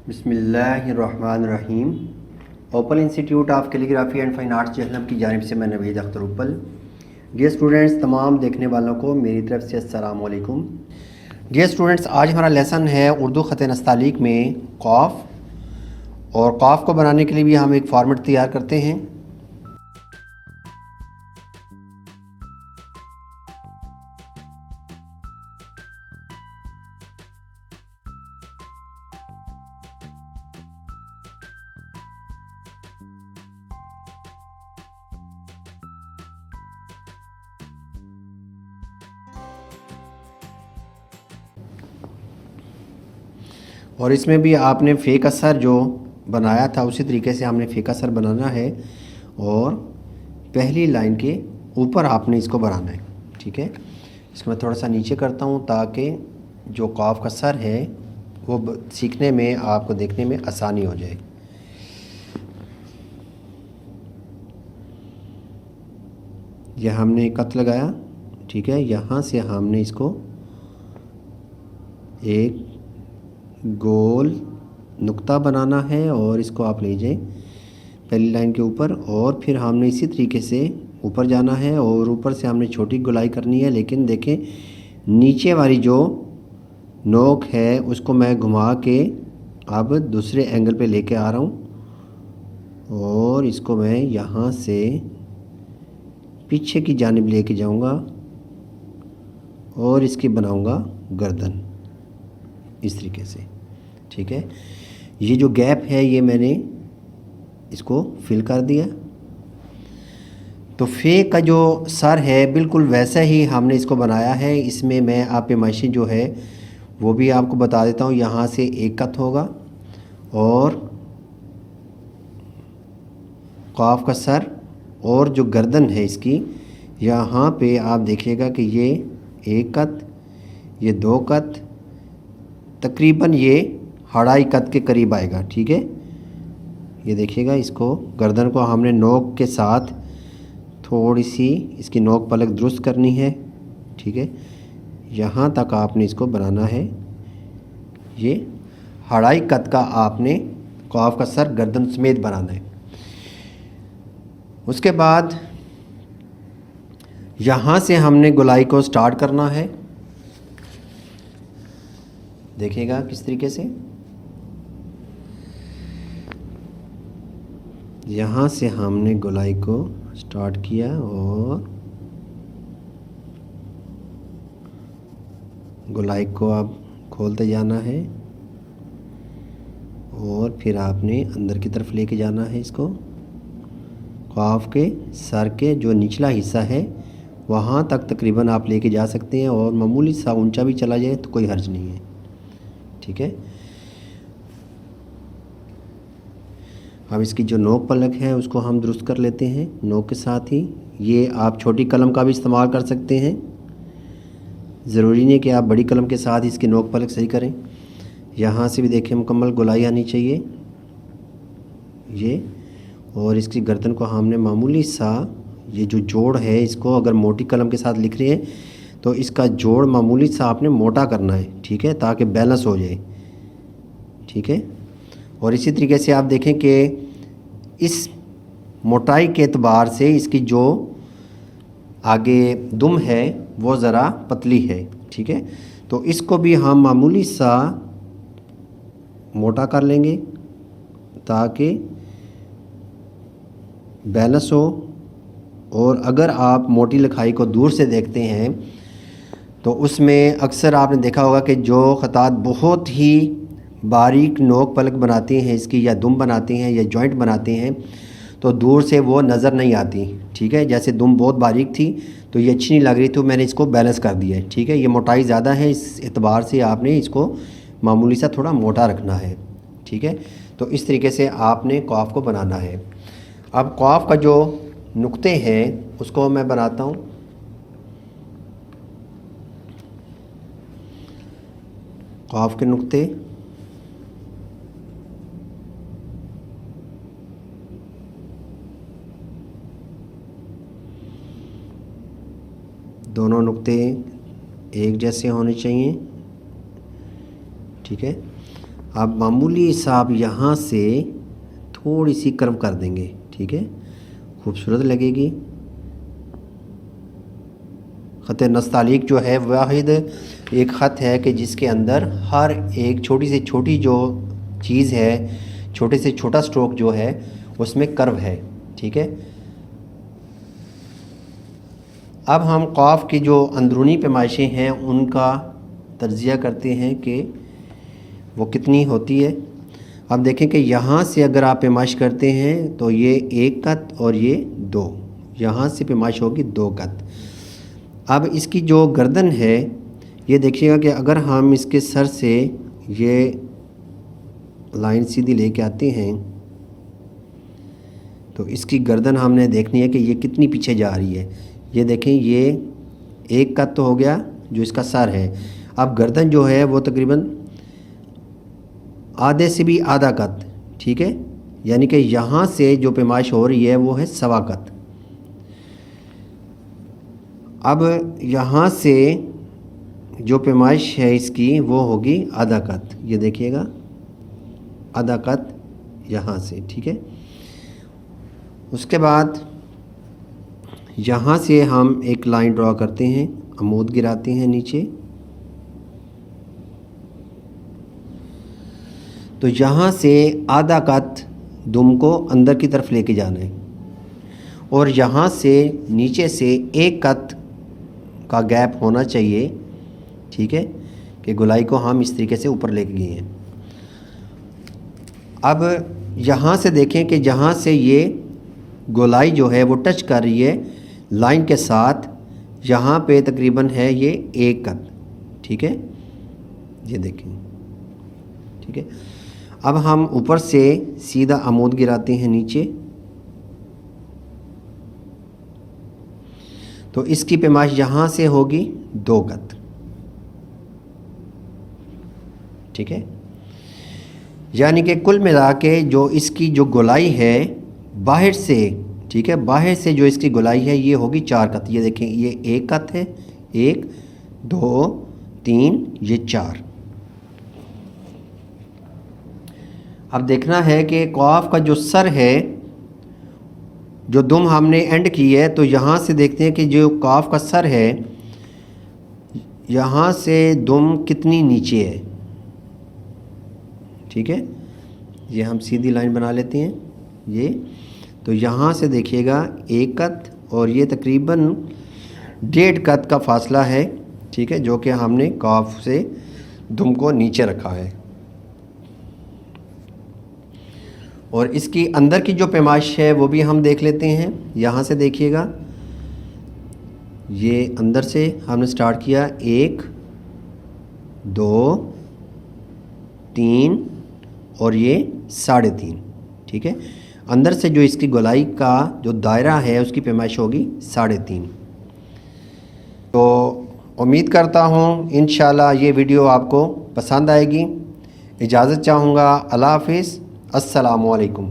बिस्मिल्लाहिर्रहमानिर्रहीम। Open institute of calligraphy and fine arts Jhelum की जानिब से मैं नवीद अख्तर उपल। डियर स्टूडेंट्स, तमाम देखने वालों को मेरी तरफ से अस्सलाम वालेकुम। डियर स्टूडेंट्स, आज हमारा लेसन है उर्दू ख़त नस्तालीक में कॉफ़, और कॉफ़ को बनाने के लिए भी हम एक फॉर्मेट तैयार करते हैं। और इसमें भी आपने फ़ेक असर जो बनाया था उसी तरीके से हमने फ़ेक असर बनाना है, और पहली लाइन के ऊपर आपने इसको बनाना है। ठीक है, इसको मैं थोड़ा सा नीचे करता हूँ ताकि जो कॉफ का सर है वो सीखने में, आपको देखने में आसानी हो जाए। यह हमने कत लगाया। ठीक है, यहाँ से हमने इसको एक गोल नुक्ता बनाना है और इसको आप ले जाएं पहली लाइन के ऊपर, और फिर हमने इसी तरीके से ऊपर जाना है और ऊपर से हमने छोटी गोलाई करनी है। लेकिन देखें, नीचे वाली जो नोक है उसको मैं घुमा के अब दूसरे एंगल पे लेके आ रहा हूँ, और इसको मैं यहाँ से पीछे की जानिब लेके जाऊँगा और इसकी बनाऊँगा गर्दन इस तरीके से। ठीक है, ये जो गैप है ये मैंने इसको फिल कर दिया। तो फ़ेक का जो सर है बिल्कुल वैसा ही हमने इसको बनाया है। इसमें मैं आप पेमाइशी जो है वो भी आपको बता देता हूँ। यहाँ से एक कत होगा और काफ का सर और जो गर्दन है इसकी, यहाँ पे आप देखिएगा कि ये एक कत, ये दो कत, तकरीबन ये अढ़ाई कत के करीब आएगा। ठीक है, ये देखिएगा, इसको गर्दन को हमने नोक के साथ थोड़ी सी इसकी नोक पलक दुरुस्त करनी है। ठीक है, यहाँ तक आपने इसको बनाना है। ये अढ़ाई कत का आपने कॉफ का सर गर्दन समेत बनाना है। उसके बाद यहाँ से हमने गोलाई को स्टार्ट करना है। देखिएगा किस तरीके से, यहाँ से हमने गोलाई को स्टार्ट किया और गोलाई को अब खोलते जाना है, और फिर आपने अंदर की तरफ लेके जाना है इसको। काफ के सर के जो निचला हिस्सा है वहाँ तक तकरीबन आप लेके जा सकते हैं, और मामूली सा ऊंचा भी चला जाए तो कोई हर्ज नहीं है। ठीक है, अब इसकी जो नोक पलक है उसको हम दुरुस्त कर लेते हैं नोक के साथ ही। ये आप छोटी कलम का भी इस्तेमाल कर सकते हैं, ज़रूरी नहीं कि आप बड़ी कलम के साथ इसकी नोक पलक सही करें। यहाँ से भी देखें मुकम्मल गोलाई आनी चाहिए ये, और इसकी गर्दन को हमने मामूली सा, ये जो जोड़ है इसको अगर मोटी कलम के साथ लिख रहे हैं तो इसका जोड़ मामूली सा आपने मोटा करना है। ठीक है, ताकि बैलेंस हो जाए। ठीक है, और इसी तरीके से आप देखें कि इस मोटाई के एतबार से इसकी जो आगे दुम है वो ज़रा पतली है। ठीक है, तो इसको भी हम मामूली सा मोटा कर लेंगे ताकि बैलेंस हो। और अगर आप मोटी लिखाई को दूर से देखते हैं तो उसमें अक्सर आपने देखा होगा कि जो ख़तात बहुत ही बारीक नोक पलक बनाते हैं इसकी, या दुम बनाते हैं या जॉइंट बनाते हैं, तो दूर से वो नज़र नहीं आती। ठीक है, जैसे दुम बहुत बारीक थी तो ये अच्छी नहीं लग रही, तो मैंने इसको बैलेंस कर दिया है। ठीक है, ये मोटाई ज़्यादा है, इस एतबार से आपने इसको मामूली सा थोड़ा मोटा रखना है। ठीक है, तो इस तरीके से आपने कॉफ को बनाना है। अब कॉफ का जो नुक्ते हैं उसको मैं बनाता हूँ। कॉफ के नुक्ते दोनों नुक्ते एक जैसे होने चाहिए। ठीक है, आप मामूली सा आप यहाँ से थोड़ी सी कर्व कर देंगे, ठीक है, खूबसूरत लगेगी। ख़त नस्तालिक जो है वाहिद एक ख़त है कि जिसके अंदर हर एक छोटी से छोटी जो चीज़ है, छोटे से छोटा स्ट्रोक जो है उसमें कर्व है, ठीक है। अब हम क़ाफ की जो अंदरूनी पैमाइशें हैं उनका तज्ज़िया करते हैं कि वो कितनी होती है। अब देखें कि यहाँ से अगर आप पैमाइश करते हैं तो ये 1 कत और ये 2, यहाँ से पैमाइश होगी 2 कत। अब इसकी जो गर्दन है ये देखिएगा कि अगर हम इसके सर से ये लाइन सीधी लेके आते हैं तो इसकी गर्दन हमने देखनी है कि ये कितनी पीछे जा रही है। ये देखें, ये 1 कत तो हो गया जो इसका सर है। अब गर्दन जो है वो तकरीबन आधे से भी आधा कत, ठीक है, यानी कि यहाँ से जो पैमाइश हो रही है वो है 1.25 कत। अब यहाँ से जो पैमाइश है इसकी वो होगी आधा कत। ये देखिएगा, आधा कत यहाँ से, ठीक है। उसके बाद यहाँ से हम एक लाइन ड्रॉ करते हैं, अमूद गिराते हैं नीचे। तो यहाँ से आधा कत दुम को अंदर की तरफ लेके जाना है और यहाँ से नीचे से 1 कत का गैप होना चाहिए, ठीक है, कि गोलाई को हम इस तरीके से ऊपर लेके गए हैं। अब यहाँ से देखें कि जहाँ से ये गोलाई जो है वो टच कर रही है लाइन के साथ, यहाँ पे तकरीबन है ये 1 कत, ठीक है, ये देखें, ठीक है। अब हम ऊपर से सीधा अमूद गिराते हैं नीचे, तो इसकी पैमाइश यहाँ से होगी 2 कत, ठीक है। यानी कि कुल मिला के जो इसकी जो गोलाई है बाहर से, ठीक है, बाहर से जो इसकी गोलाई है ये होगी 4 कत। ये देखें, ये 1 कत है, 1 2 3, ये 4। अब देखना है कि क़ाफ का जो सर है, जो दुम हमने एंड की है, तो यहाँ से देखते हैं कि जो क़ाफ का सर है यहाँ से दुम कितनी नीचे है, ठीक है। ये हम सीधी लाइन बना लेते हैं ये, तो यहाँ से देखिएगा 1 कत और ये तकरीबन 1.5 कत का फासला है, ठीक है, जो कि हमने क़ाफ से दुम को नीचे रखा है। और इसकी अंदर की जो पैमाइश है वो भी हम देख लेते हैं। यहाँ से देखिएगा, ये अंदर से हमने स्टार्ट किया 1 2 3 और ये 3.5, ठीक है। अंदर से जो इसकी गोलाई का जो दायरा है उसकी पैमाइश होगी 3.5। तो उम्मीद करता हूँ इंशाल्लाह ये वीडियो आपको पसंद आएगी। इजाज़त चाहूँगा। अल्लाह हाफ़िज़। अस्सलामु अलैकुम।